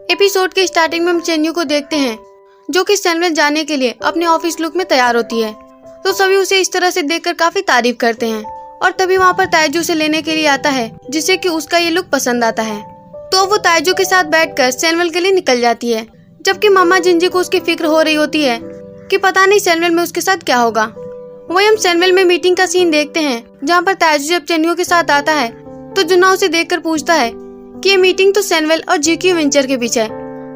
Episode के starting में हम चेन्यू को देखते हैं जो कि सैनवेल जाने के लिए अपने ऑफिस लुक में तैयार होती है। तो सभी उसे इस तरह से देखकर काफी तारीफ करते हैं और तभी वहाँ पर ताइजू से लेने के लिए आता है जिसे कि उसका ये लुक पसंद आता है। तो वो ताइजू के साथ बैठकर सैनवेल के लिए निकल जाती है, जबकि मामा जिंजी को उसकी फिक्र हो रही होती है कि पता नहीं सैनवेल में उसके साथ क्या होगा। वही हम सैनवेल में मीटिंग का सीन देखते हैं जहाँ पर ताइजू जब चेन्यू के साथ आता है तो जुन्ना उसे देखकर पूछता है कि ये मीटिंग तो सैनवेल और जीक्यू वेंचर के बीच है,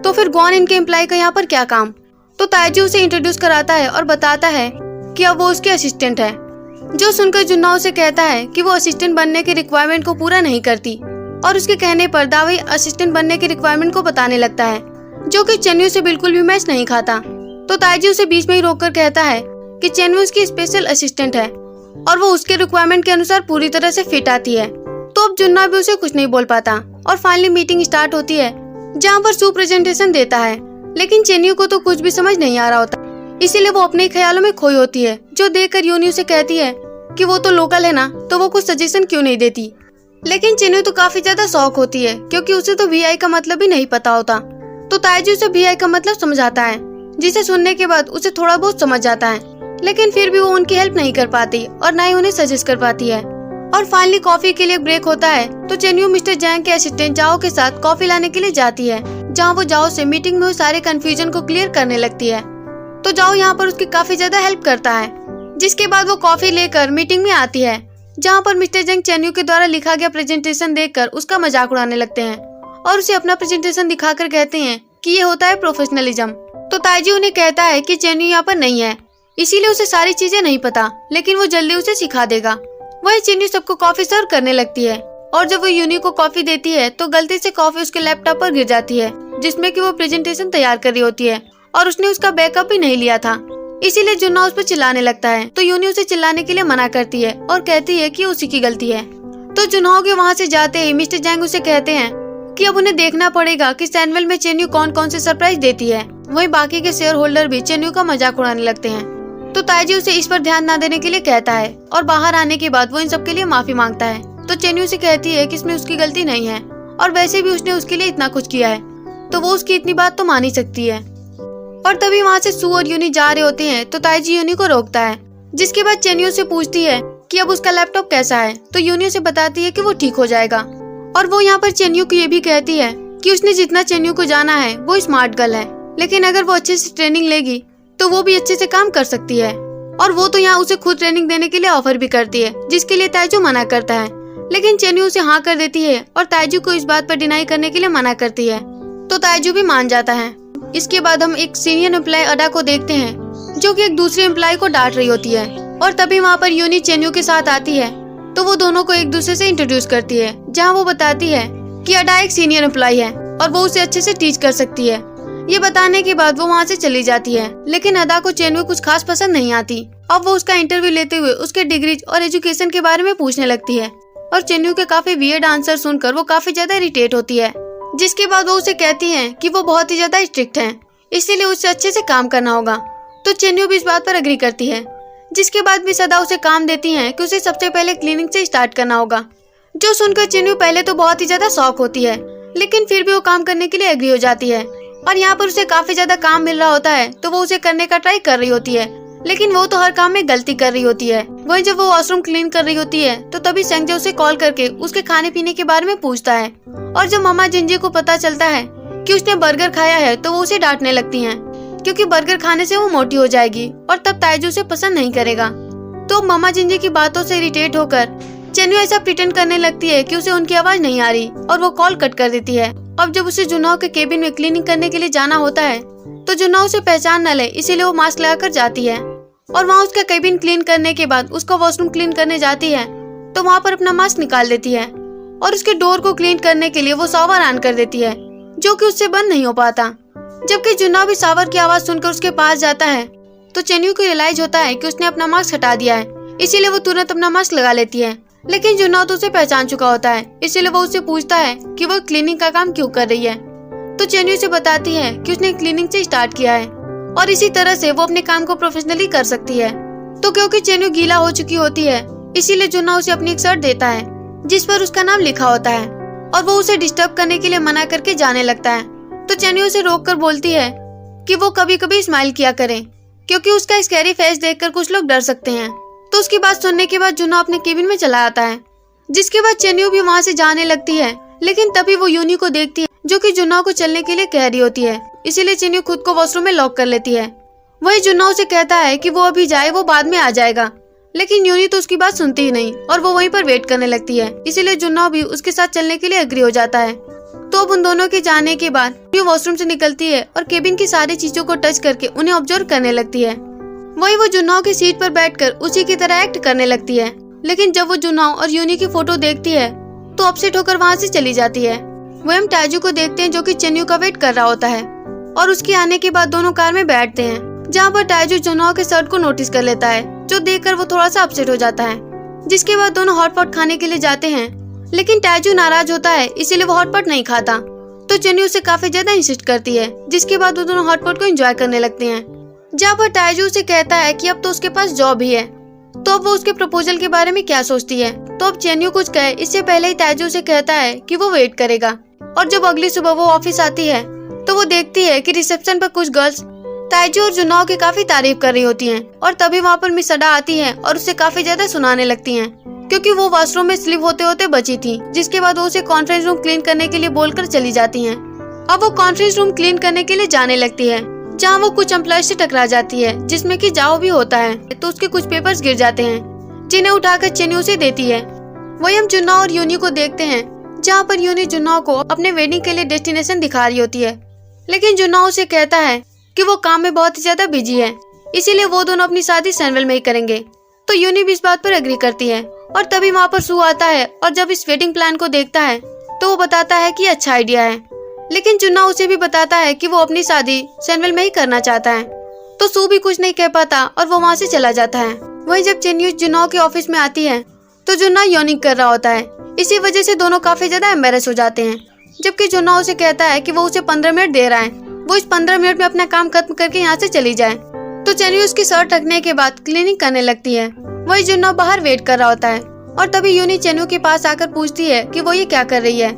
तो फिर गॉन इनके एम्प्लॉय का यहाँ पर क्या काम। तो ताइजू उसे इंट्रोड्यूस कराता है और बताता है कि अब वो उसके असिस्टेंट है। जो सुनकर जुन्ना उसे कहता है कि वो असिस्टेंट बनने के रिक्वायरमेंट को पूरा नहीं करती और उसके कहने पर दावी असिस्टेंट बनने के रिक्वायरमेंट को बताने लगता है, जो कि चेन्यू से बिल्कुल भी मैच नहीं खाता। तो ताइजू उसे बीच में ही रोककर कहता है कि चेन्यू उसकी स्पेशल असिस्टेंट है और वो उसके रिक्वायरमेंट के अनुसार पूरी तरह से फिट आती है। तो अब जुन्ना भी उसे कुछ नहीं बोल पाता और फाइनली मीटिंग स्टार्ट होती है जहाँ पर सू प्रेजेंटेशन देता है, लेकिन चेन्यू को तो कुछ भी समझ नहीं आ रहा होता, इसीलिए वो अपने ख्यालों में खोई होती है। जो देखकर यूनी उसे कहती है कि वो तो लोकल है ना, तो वो कुछ सजेशन क्यों नहीं देती। लेकिन चेन्यू तो काफी ज्यादा शौक होती है क्योंकि उसे तो वीआई का मतलब भी नहीं पता होता। तो ताइजू उसे वीआई का मतलब समझाता है, जिसे सुनने के बाद उसे थोड़ा बहुत समझ जाता है, लेकिन फिर भी वो उनकी हेल्प नहीं कर पाती और न ही उन्हें सजेस्ट कर पाती है। और फाइनली कॉफी के लिए ब्रेक होता है तो चेन्यू मिस्टर जैंग के असिस्टेंट जाओ के साथ कॉफी लाने के लिए जाती है, जहाँ वो जाओ से मीटिंग में सारे कंफ्यूजन को क्लियर करने लगती है। तो जाओ यहाँ पर उसकी काफी ज्यादा हेल्प करता है, जिसके बाद वो कॉफी लेकर मीटिंग में आती है, जहाँ पर मिस्टर जैंग चेन्यू के द्वारा लिखा गया प्रेजेंटेशन देखकर उसका मजाक उड़ाने लगते हैं और उसे अपना प्रेजेंटेशन दिखाकर कहते हैं कि ये होता है प्रोफेशनलिज्म। तो ताइजू उन्हें कहता है कि चेन्यू यहाँ पर नहीं है, इसीलिए उसे सारी चीजें नहीं पता, लेकिन वो जल्दी उसे सिखा देगा। वही चेन्यू सबको कॉफी सर्व करने लगती है और जब वो यूनी को कॉफी देती है तो गलती से कॉफी उसके लैपटॉप पर गिर जाती है, जिसमें कि वो प्रेजेंटेशन तैयार कर रही होती है और उसने उसका बैकअप भी नहीं लिया था, इसीलिए जुन्ना उस पर चिल्लाने लगता है। तो यूनी उसे चिल्लाने के लिए मना करती है और कहती है कि उसी की गलती है। तो जुन्नाओ के वहाँ से जाते ही मिस्टर जैंग उसे कहते हैं कि अब उन्हें देखना पड़ेगा कि सैनवेल में चेन्यू कौन कौन से सरप्राइज देती है। वहीं बाकी के शेयर होल्डर भी चेन्यू का मजाक उड़ाने लगते हैं। तो ताइजू उसे इस पर ध्यान न देने के लिए कहता है और बाहर आने के बाद वो इन सब के लिए माफी मांगता है। तो चेन्यू से कहती है कि इसमें उसकी गलती नहीं है और वैसे भी उसने उसके लिए इतना कुछ किया है, तो वो उसकी इतनी बात तो मान ही सकती है। और तभी वहाँ से सू और यूनी जा रहे होते हैं तो ताइजी यूनी को रोकता है, जिसके बाद चेन्यू से पूछती है कि अब उसका लैपटॉप कैसा है। तो यूनी उसे बताती है कि वो ठीक हो जाएगा और वो यहाँ पर चेन्यू को ये भी कहती है कि उसने जितना चेन्यू को जाना है वो स्मार्ट गर्ल है, लेकिन अगर वो अच्छे से ट्रेनिंग लेगी तो वो भी अच्छे से काम कर सकती है। और वो तो यहाँ उसे खुद ट्रेनिंग देने के लिए ऑफर भी करती है, जिसके लिए ताइजू मना करता है, लेकिन चेन्यू उसे हाँ कर देती है और ताइजू को इस बात पर डिनाई करने के लिए मना करती है। तो ताइजू भी मान जाता है। इसके बाद हम एक सीनियर एम्प्लॉय अडा को देखते हैं जो कि एक दूसरे एम्प्लॉय को डांट रही होती है और तभी वहाँ पर यूनी चेन्यू के साथ आती है। तो वो दोनों को एक दूसरे से इंट्रोड्यूस करती है, जहाँ वो बताती है कि अडा एक सीनियर एम्प्लॉय है और वो उसे अच्छे से टीच कर सकती है। ये बताने के बाद वो वहाँ से चली जाती है, लेकिन अदा को चेन्यू कुछ खास पसंद नहीं आती। अब वो उसका इंटरव्यू लेते हुए उसके डिग्रीज और एजुकेशन के बारे में पूछने लगती है और चेन्यू के काफी वियर्ड आंसर सुनकर वो काफी ज्यादा इरिटेट होती है, जिसके बाद वो उसे कहती है कि वो बहुत ही ज्यादा स्ट्रिक्ट है, इसीलिए उसे अच्छे से काम करना होगा। तो चेन्यू भी इस बात पर एग्री करती है, जिसके बाद भी सदा उसे काम देती है कि उसे सबसे पहले क्लीनिंग से स्टार्ट करना होगा। जो सुनकर चेन्यू पहले तो बहुत ही ज्यादा शॉक होती है, लेकिन फिर भी वो काम करने के लिए एग्री हो जाती है और यहाँ पर उसे काफी ज्यादा काम मिल रहा होता है, तो वो उसे करने का ट्राई कर रही होती है, लेकिन वो तो हर काम में गलती कर रही होती है। वहीं जब वो वॉशरूम क्लीन कर रही होती है तो तभी संजय उसे कॉल करके उसके खाने पीने के बारे में पूछता है और जब मामा जिंजी को पता चलता है कि उसने बर्गर खाया है तो वो उसे डांटने लगती हैं, क्योंकि बर्गर खाने से वो मोटी हो जाएगी और तब ताइजू उसे पसंद नहीं करेगा। तो मामा जिंजी की बातों से इरिटेट होकर चेन्यू ऐसा प्रिटेंड करने लगती है कि उसे उनकी आवाज नहीं आ रही और वो कॉल कट कर देती है। अब जब उसे जुन्नाओ के केबिन में क्लीनिंग करने के लिए जाना होता है तो जुन्नाओ उसे पहचान न ले, इसीलिए वो मास्क लगाकर जाती है और वहाँ उसका केबिन क्लीन करने के बाद उसका वॉशरूम क्लीन करने जाती है तो वहाँ पर अपना मास्क निकाल देती है और उसके डोर को क्लीन करने के लिए वो शावर ऑन कर देती है, जो कि उससे बंद नहीं हो पाता। जबकि जुन्नाओ भी शावर की आवाज सुनकर उसके पास जाता है तो चेन्यू को रियलाइज होता है कि उसने अपना मास्क हटा दिया है, इसीलिए वो तुरंत अपना मास्क लगा लेती है। लेकिन जुन्नाओ तो उसे पहचान चुका होता है, इसीलिए वो उससे पूछता है कि वो क्लीनिंग का काम क्यों कर रही है। तो चेन्यू से बताती है कि उसने क्लीनिंग से स्टार्ट किया है और इसी तरह से वो अपने काम को प्रोफेशनली कर सकती है। तो क्योंकि चेन्यू गीला हो चुकी होती है, इसीलिए जुन्ना उसे अपनी एक शर्ट देता है जिस पर उसका नाम लिखा होता है और वो उसे डिस्टर्ब करने के लिए मना करके जाने लगता है। तो चेन्नू उसे रोक कर बोलती है कि वो कभी कभी स्माइल किया करे, क्योंकि उसका स्कैरी फेस देखकर कुछ लोग डर सकते हैं। तो उसकी बात सुनने के बाद जुन्ना अपने केबिन में चला आता है, जिसके बाद चेन्नू भी वहाँ से जाने लगती है। लेकिन तभी वो यूनी को देखती है, जो कि जुन्ना को चलने के लिए कह रही होती है। इसीलिए चेन्नू खुद को वॉशरूम में लॉक कर लेती है। वही जुन्ना उसे कहता है कि वो अभी जाए, वो बाद में आ जाएगा। लेकिन यूनी तो उसकी बात सुनती ही नहीं और वो वहीं पर वेट करने लगती है। इसीलिए जुन्ना भी उसके साथ चलने के लिए एग्री हो जाता है। तो अब उन दोनों के जाने के बाद यूनी वॉशरूम से निकलती है और केबिन की सारी चीजों को टच करके उन्हें ऑब्जर्व करने लगती है। वही वो जुन्नाओ की सीट पर बैठकर उसी की तरह एक्ट करने लगती है। लेकिन जब वो जुन्नाओ और यूनी की फोटो देखती है तो अपसेट होकर वहाँ से चली जाती है। वही हम ताइजू को देखते हैं, जो कि चेन्नू का वेट कर रहा होता है और उसके आने के बाद दोनों कार में बैठते हैं, जहाँ पर ताइजू जुन्नाओ के शर्ट को नोटिस कर लेता है, जो देखकर वो थोड़ा सा अपसेट हो जाता है। जिसके बाद दोनों हॉटपॉट खाने के लिए जाते हैं, लेकिन ताइजू नाराज होता है, इसीलिए वो हॉटपॉट नहीं खाता। तो चेन्नू उसे काफी ज्यादा इंसिस्ट करती है, जिसके बाद वो दोनों हॉटपॉट को एंजॉय करने लगते हैं। जहाँ पर ताइजू उसे कहता है कि अब तो उसके पास जॉब ही है, तो अब वो उसके प्रपोजल के बारे में क्या सोचती है। तो अब चेन्नू कुछ कहे इससे पहले ही ताइजू उसे कहता है कि वो वेट करेगा। और जब अगली सुबह वो ऑफिस आती है तो वो देखती है कि रिसेप्शन पर कुछ गर्ल्स ताइजू और जुन्नाओ की काफी तारीफ कर रही होती हैं। और तभी वहाँ पर मिस अडा आती है और उसे काफी ज्यादा सुनाने लगती हैं, क्योंकि वो वॉशरूम में स्लिप होते होते बची थी। जिसके बाद वो उसे कॉन्फ्रेंस रूम क्लीन करने के लिए बोलकर चली जाती हैं। अब वो कॉन्फ्रेंस रूम क्लीन करने के लिए जाने लगती है, जहाँ वो कुछ एम्प्लॉय से टकरा जाती है, जिसमें कि जाओ भी होता है। तो उसके कुछ पेपर्स गिर जाते हैं, जिन्हें उठाकर चेन्नू उसे देती है। वही हम जुन्नाओ और यूनी को देखते हैं, जहाँ पर यूनी जुन्नाओ को अपने वेडिंग के लिए डेस्टिनेशन दिखा रही होती है। लेकिन जुन्नाओ उसे कहता है कि वो काम में बहुत ही ज्यादा बिजी है, इसीलिए वो दोनों अपनी शादी सैनवेल में ही करेंगे। तो यूनी भी इस बात पर एग्री करती है। और तभी वहाँ पर सू आता है और जब इस वेडिंग प्लान को देखता है तो वो बताता है कि अच्छा आइडिया है। लेकिन जुन्नाओ उसे भी बताता है कि वो अपनी शादी सैनवेल में ही करना चाहता है। तो सू भी कुछ नहीं कह पाता और वो वहाँ से चला जाता है। वही जब चेन्नू जुन्नाओ के ऑफिस में आती है तो जुन्ना यॉर्निंग कर रहा होता है। इसी वजह से दोनों काफी ज्यादा एम्बेरस हो जाते हैं। जबकि जुन्ना उसे कहता है कि वो उसे 15 मिनट दे रहा है, वो इस 15 मिनट में अपना काम खत्म करके यहाँ से चली जाए। तो चेन्नू उसकी शर्ट रखने के बाद क्लीनिंग करने लगती है। वही जुन्ना बाहर वेट कर रहा होता है और तभी यूनी चेन्नू के पास आकर पूछती है कि वो ये क्या कर रही है,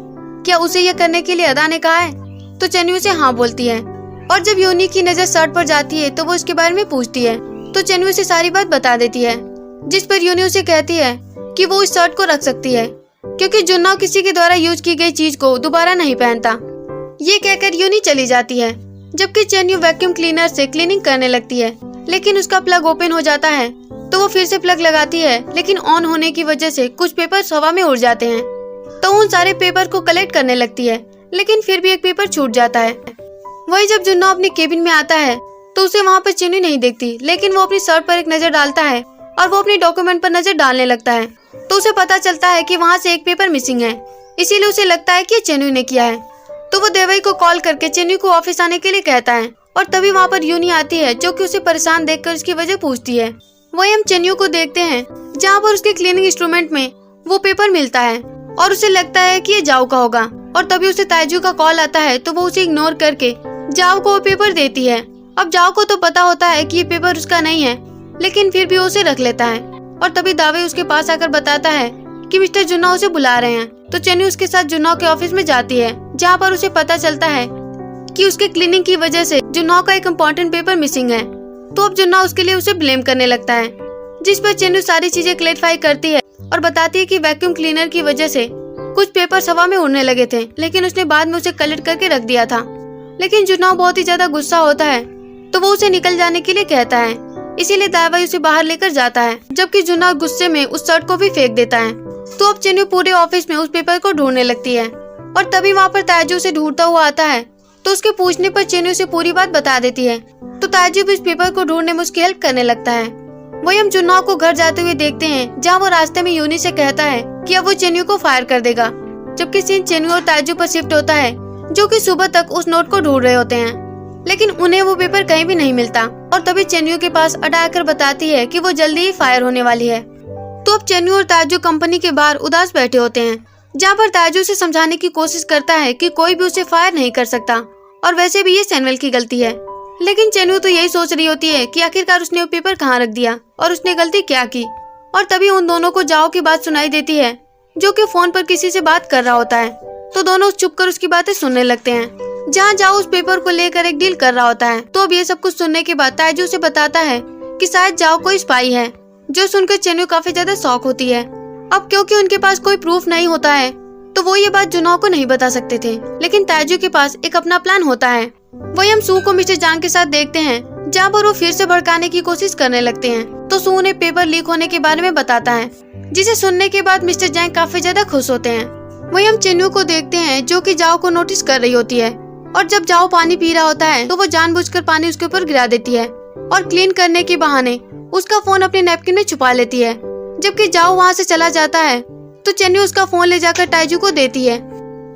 क्या उसे ये करने के लिए अदा ने कहा है। तो चेन्नू उसे हाँ बोलती है। और जब यूनी की नजर शर्ट पर जाती है तो वो इसके बारे में पूछती है। तो चेन्नू उसे सारी बात बता देती है, जिस पर यूनी उसे कहती है कि वो इस शर्ट को रख सकती है, क्योंकि जुन्ना किसी के द्वारा यूज की गई चीज को दोबारा नहीं पहनता। ये कहकर यूनी चली जाती है। जबकि चेन्नू वैक्यूम क्लीनर से क्लीनिंग करने लगती है, लेकिन उसका प्लग ओपन हो जाता है। तो वो फिर से प्लग लगाती है, लेकिन ऑन होने की वजह से कुछ पेपर हवा में उड़ जाते हैं। तो उन सारे पेपर को कलेक्ट करने लगती है, लेकिन फिर भी एक पेपर छूट जाता है। वही जब जुन्ना अपने केबिन में आता है तो उसे वहाँ पर चेन्नू नहीं दिखती, लेकिन वो अपनी शर्ट पर एक नजर डालता है और वो अपने डॉक्यूमेंट पर नजर डालने लगता है। तो उसे पता चलता है कि वहाँ से एक पेपर मिसिंग है, इसीलिए उसे लगता है कि चेन्नू ने किया है। तो वो देवई को कॉल करके चेन्नू को ऑफिस आने के लिए कहता है। और तभी वहाँ पर यूनी आती है, जो कि उसे परेशान देखकर उसकी वजह पूछती है। वही हम चेन्नू को देखते हैं, जहाँ पर उसके क्लीनिंग इंस्ट्रूमेंट में वो पेपर मिलता है और उसे लगता है कि ये जाओ का होगा। और तभी उसे ताइजू का कॉल आता है, तो वो उसे इग्नोर करके जाओ को वो पेपर देती है। अब जाओ को तो पता होता है कि ये पेपर उसका नहीं है, लेकिन फिर भी उसे रख लेता है। और तभी दावे उसके पास आकर बताता है कि मिस्टर जुन्ना उसे बुला रहे हैं। तो चेन्नू उसके साथ जुन्ना के ऑफिस में जाती है, जहाँ पर उसे पता चलता है कि उसके क्लीनिंग की वजह से जुन्ना का एक इम्पोर्टेंट पेपर मिसिंग है। तो अब जुन्ना उसके लिए उसे ब्लेम करने लगता है, जिस पर चेन्नू सारी चीजें क्लैरिफाई करती है और बताती है कि वैक्यूम क्लीनर की वजह से कुछ पेपर हवा में उड़ने लगे थे, लेकिन उसने बाद में उसे कलेक्ट करके रख दिया था। लेकिन जुन्ना बहुत ही ज्यादा गुस्सा होता है, तो वो उसे निकल जाने के लिए कहता है, इसीलिए दावाई उसे बाहर लेकर जाता है। जबकि जुन्ना गुस्से में उस शर्ट को भी फेंक देता है। तो अब चेन्नू पूरे ऑफिस में उस पेपर को ढूंढने लगती है और तभी वहाँ पर ताइजू उसे ढूंढता हुआ आता है। तो उसके पूछने पर चेन्नू उसे पूरी बात बता देती है। तो ताइजू भी इस पेपर को ढूंढने में उसकी हेल्प करने लगता है। वही हम जुन्ना को घर जाते हुए देखते हैं, जहाँ वो रास्ते में यूनी से कहता है कि अब वो चेन्नू को फायर कर देगा। जबकि सीन चेन्नू और ताइजू पर शिफ्ट होता है, जो कि सुबह तक उस नोट को ढूंढ रहे होते हैं, लेकिन उन्हें वो पेपर कहीं भी नहीं मिलता। और तभी चेन्नू के पास अडा आकर बताती है कि वो जल्दी ही फायर होने वाली है। तो अब चेन्नू और ताइजू कंपनी के बाहर उदास बैठे होते हैं, जहाँ पर ताइजू से समझाने की कोशिश करता है कि कोई भी उसे फायर नहीं कर सकता और वैसे भी ये सैमुअल की गलती है। लेकिन चेन्नू तो यही सोच रही होती है कि आखिरकार उसने वो पेपर कहाँ रख दिया और उसने गलती क्या की। और तभी उन दोनों को जाओ की बात सुनाई देती है, जो कि फोन पर किसी से बात कर रहा होता है। तो दोनों चुप कर उसकी बातें सुनने लगते हैं। जहाँ जाओ उस पेपर को लेकर एक डील कर रहा होता है। तो अब ये सब कुछ सुनने के बाद ताइजू उसे बताता है कि शायद जाओ कोई स्पाई है, जो सुनकर चेन्यू काफी ज्यादा शॉक होती है। अब क्योंकि उनके पास कोई प्रूफ नहीं होता है तो वो ये बात जुनहो को नहीं बता सकते थे, लेकिन ताइजू के पास एक अपना प्लान होता है। वही हम सू को मिस्टर जांग के साथ देखते हैं, जहाँ पर वो फिर से भड़काने की कोशिश करने लगते हैं। तो सू उन्हें पेपर लीक होने के बारे में बताता है, जिसे सुनने के बाद मिस्टर जांग काफी ज्यादा खुश होते हैं। वही हम चेन्यू को देखते हैं, जो कि जाओ को नोटिस कर रही होती है, और जब जाओ पानी पी रहा होता है तो वो जानबूझकर पानी उसके ऊपर गिरा देती है और क्लीन करने के बहाने उसका फोन अपने नैपकिन में छुपा लेती है। जबकि जाओ वहाँ से चला जाता है तो चेन्यू उसका फोन ले जाकर ताइजू को देती है,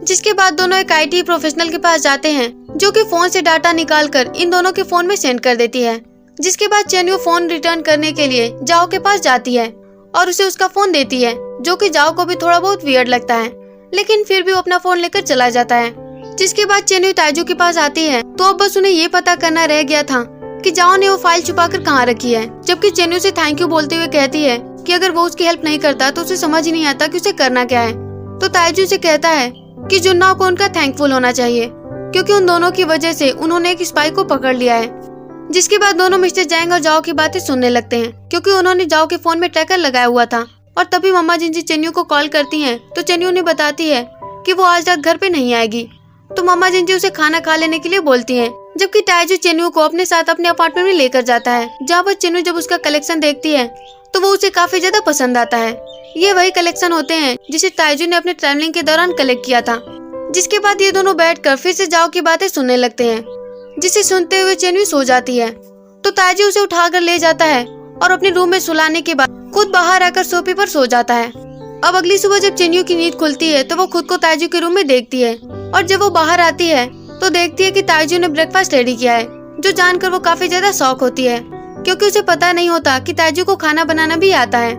जिसके बाद दोनों एक IT प्रोफेशनल के पास जाते हैं, जो कि फोन से डाटा निकालकर इन दोनों के फोन में सेंड कर देती है। जिसके बाद चेन्यू फोन रिटर्न करने के लिए जाओ के पास जाती है और उसे उसका फोन देती है, जो कि जाओ को भी थोड़ा बहुत वियर्ड लगता है, लेकिन फिर भी वो अपना फोन लेकर चला जाता है। जिसके बाद चेन्यू ताइजू के पास आती है। तो अब बस उन्हें ये पता करना रह गया था कि जाओ ने वो फाइल छुपाकर कहाँ रखी है। जबकि चेन्यू से थैंक यू बोलते हुए कहती है कि अगर वो उसकी हेल्प नहीं करता तो उसे समझ ही नहीं आता कि उसे करना क्या है। तो ताइजू से कहता है कि जुन्हो को उनका थैंकफुल होना चाहिए, क्योंकि उन दोनों की वजह से उन्होंने एक स्पाई को पकड़ लिया है। जिसके बाद दोनों मिस्टर जैंग और जाओ की बातें सुनने लगते हैं, क्योंकि उन्होंने जाओ के फोन में ट्रैकर लगाया हुआ था। और तभी मम्मा जिंजी चेन्यू को कॉल करती हैं, तो चेन्यू उन्हें बताती है कि वो आज रात घर पे नहीं आएगी। तो मम्मा जिंजी उसे खाना खा लेने के लिए बोलती हैं, जबकि ताइजू चेन्यू को अपने साथ अपने अपार्टमेंट में लेकर जाता है, जहाँ पर चेन्यू जब उसका कलेक्शन देखती है तो वो उसे काफी ज्यादा पसंद आता है। ये वही कलेक्शन होते हैं जिसे ताइजू ने अपने ट्रैवलिंग के दौरान कलेक्ट किया था। जिसके बाद ये दोनों बैठकर फिर से जाओ की बातें सुनने लगते हैं, जिसे सुनते हुए चेन्यू सो जाती है। तो ताइजू उसे उठाकर ले जाता है और अपने रूम में सुलाने के बाद खुद बाहर आकर सोफे पर सो जाता है। अब अगली सुबह जब चेन्यू की नींद खुलती है तो वो खुद को ताइजू के रूम में देखती है, और जब वो बाहर आती है तो देखती है कि ताइजू ने ब्रेकफास्ट रेडी किया है, जो जानकर वो काफी ज्यादा शॉक होती है, क्योंकि उसे पता नहीं होता कि ताइजू को खाना बनाना भी आता है।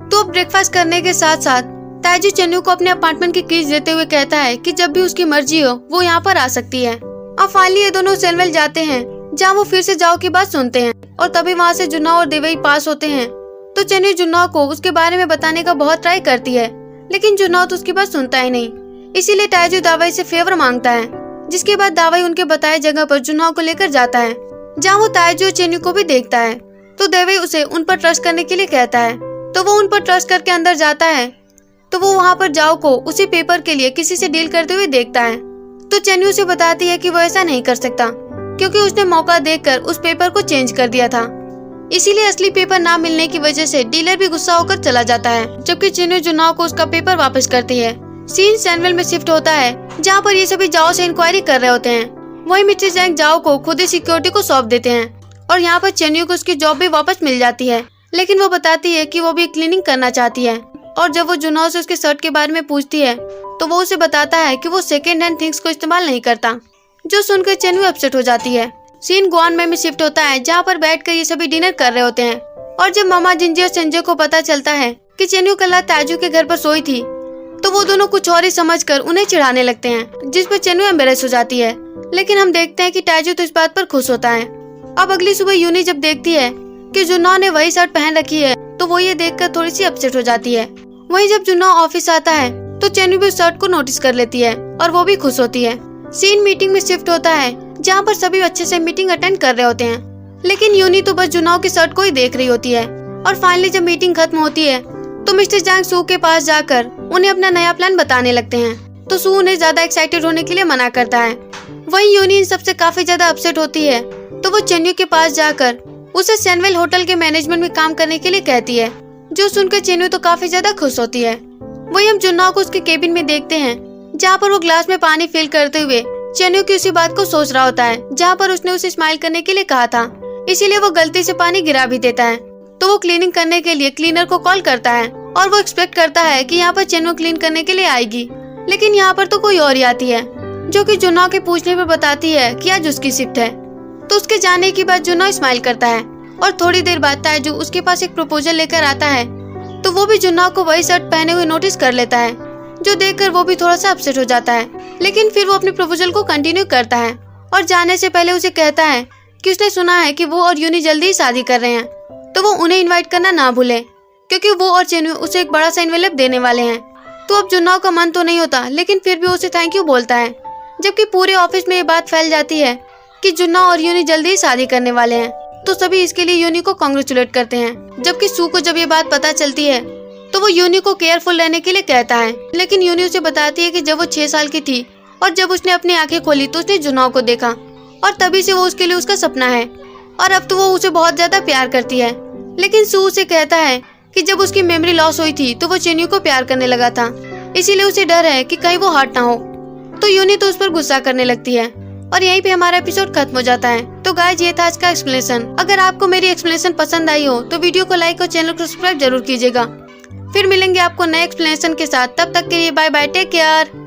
तो ब्रेकफास्ट करने के साथ साथ ताइजू चेन्यू को अपने अपार्टमेंट की कीज देते हुए कहता है कि जब भी उसकी मर्जी हो वो यहाँ पर आ सकती है। अब फाइनली ये दोनों सैनवेल जाते हैं, जहाँ वो फिर से जाओ की बात सुनते हैं, और तभी वहाँ से जुन्हो और देवई पास होते हैं। तो चेन्यू जुन्हो को उसके बारे में बताने का बहुत ट्राई करती है, लेकिन जुन्हो तो उसकी बात सुनता ही नहीं। इसीलिए ताइजू दावाई से फेवर मांगता है। जिसके बाद दावाई उनके बताए जगह पर जुन्हो को लेकर जाता है, जहाँ वो ताइजू और चेन्यू को भी देखता है। तो देवई उसे उन पर ट्रस्ट करने के लिए कहता है, तो वो उन पर ट्रस्ट करके अंदर जाता है। तो वो वहाँ पर जाओ को उसी पेपर के लिए किसी से डील करते हुए देखता है। तो चेन्यू उसे बताती है कि वो ऐसा नहीं कर सकता, क्योंकि उसने मौका देखकर उस पेपर को चेंज कर दिया था। इसीलिए असली पेपर ना मिलने की वजह से डीलर भी गुस्सा होकर चला जाता है, जबकि चेन्यू जुन्हो को उसका पेपर वापस करती है। सीन सैनवेल में शिफ्ट होता है, जहाँ पर ये सभी जाओ से इंक्वायरी कर रहे होते हैं। वही मिस्टर जैंग जाओ को खुद ही सिक्योरिटी को सौंप देते हैं, और यहाँ पर चेन्यू को उसकी जॉब भी वापस मिल जाती है। लेकिन वो बताती है कि वो भी क्लीनिंग करना चाहती है, और जब वो जुन्हो से उसके शर्ट के बारे में पूछती है तो वो उसे बताता है कि वो सेकेंड हैंड थिंग्स को इस्तेमाल नहीं करता, जो सुनकर चेन्यू अपसेट हो जाती है। सीन गुआन में शिफ्ट होता है, जहाँ पर बैठकर ये सभी डिनर कर रहे होते हैं, और जब मामा जिंजी और संजय को पता चलता है कि चेन्यू कल रात ताइजू के घर पर सोई थी, तो वो दोनों कुछ और ही समझकर उन्हें चिढ़ाने लगते हैं, जिस पर चेन्यू एम्बेरेस हो जाती है। लेकिन हम देखते हैं कि ताइजू तो इस बात पर खुश होता है। अब अगली सुबह यूनी जब देखती है कि जुन्हो ने वही शर्ट पहन रखी है, तो वो ये देखकर थोड़ी सी अपसेट हो जाती है। वहीं जब जुन्हो ऑफिस आता है तो चेन्यू भी शर्ट को नोटिस कर लेती है, और वो भी खुश होती है। सीन मीटिंग में शिफ्ट होता है, जहाँ पर सभी अच्छे से मीटिंग अटेंड कर रहे होते हैं, लेकिन यूनी तो बस जुन्हो की शर्ट को ही देख रही होती है। और फाइनली जब मीटिंग खत्म होती है तो मिस्टर जैंग सू के पास जाकर उन्हें अपना नया प्लान बताने लगते हैं। तो सू उन्हें ज्यादा एक्साइटेड होने के लिए मना करता है। वहीं यूनी इन सबसे काफी ज्यादा अपसेट होती है, तो वो चेन्यू के पास जाकर उसे सैनवेल होटल के मैनेजमेंट में काम करने के लिए कहती है, जो सुनकर चेन्यू तो काफी ज्यादा खुश होती है। वही हम जुन्हो को उसके केबिन में देखते हैं, जहाँ पर वो ग्लास में पानी फिल करते हुए चेन्यू की उसी बात को सोच रहा होता है, जहाँ पर उसने उसे स्माइल करने के लिए कहा था। इसीलिए वो गलती से पानी गिरा भी देता है। तो वो क्लीनिंग करने के लिए क्लीनर को कॉल करता है, और वो एक्सपेक्ट करता है कि यहाँ पर चेन्यू क्लीन करने के लिए आएगी, लेकिन यहाँ पर तो कोई और ही आती है, जो कि जुन्हो के पूछने पर बताती है कि आज उसकी शिफ्ट है। तो उसके जाने के बाद जुन्हो स्माइल करता है, और थोड़ी देर बाद ताइजू उसके पास एक प्रपोजल लेकर आता है। तो वो भी जुन्हो को वही शर्ट पहने हुए नोटिस कर लेता है, जो देखकर वो भी थोड़ा सा अपसेट हो जाता है। लेकिन फिर वो अपने प्रपोजल को कंटिन्यू करता है, और जाने से पहले उसे कहता है कि उसने सुना है कि वो और यूनी जल्दी ही शादी कर रहे हैं, तो वो उन्हें इनवाइट करना ना भूले, क्योंकि वो और चेन्यू उसे एक बड़ा सा एनवेलप देने वाले हैं। तो अब जुन्हो का मन तो नहीं होता, लेकिन फिर भी उसे थैंक यू बोलता है। जबकि पूरे ऑफिस में ये बात फैल जाती है कि जुन्ना और यूनी जल्दी ही शादी करने वाले हैं। तो सभी इसके लिए यूनी को कांग्रेचुलेट करते हैं। जबकि सू को जब ये बात पता चलती है तो वो यूनी को केयरफुल रहने के लिए कहता है, लेकिन यूनी उसे बताती है कि जब वो 6 साल की थी और जब उसने अपनी आंखें खोली तो उसने जुनाओ को देखा और तभी से वो उसके लिए उसका सपना है और अब तो वो उसे बहुत ज्यादा प्यार करती है। लेकिन सू उसे कहता है कि जब उसकी मेमोरी लॉस हुई थी तो वो चेन्यू को प्यार करने लगा था, इसीलिए उसे डर है कि कहीं वो हर्ट ना हो। तो यूनी तो उस पर गुस्सा करने लगती है और यहीं पे हमारा एपिसोड खत्म हो जाता है। तो गाइस ये था आज का एक्सप्लेनेशन। अगर आपको मेरी एक्सप्लेनेशन पसंद आई हो तो वीडियो को लाइक और चैनल को सब्सक्राइब जरूर कीजिएगा। फिर मिलेंगे आपको नए एक्सप्लेनेशन के साथ, तब तक के लिए बाय बाय, टेक केयर।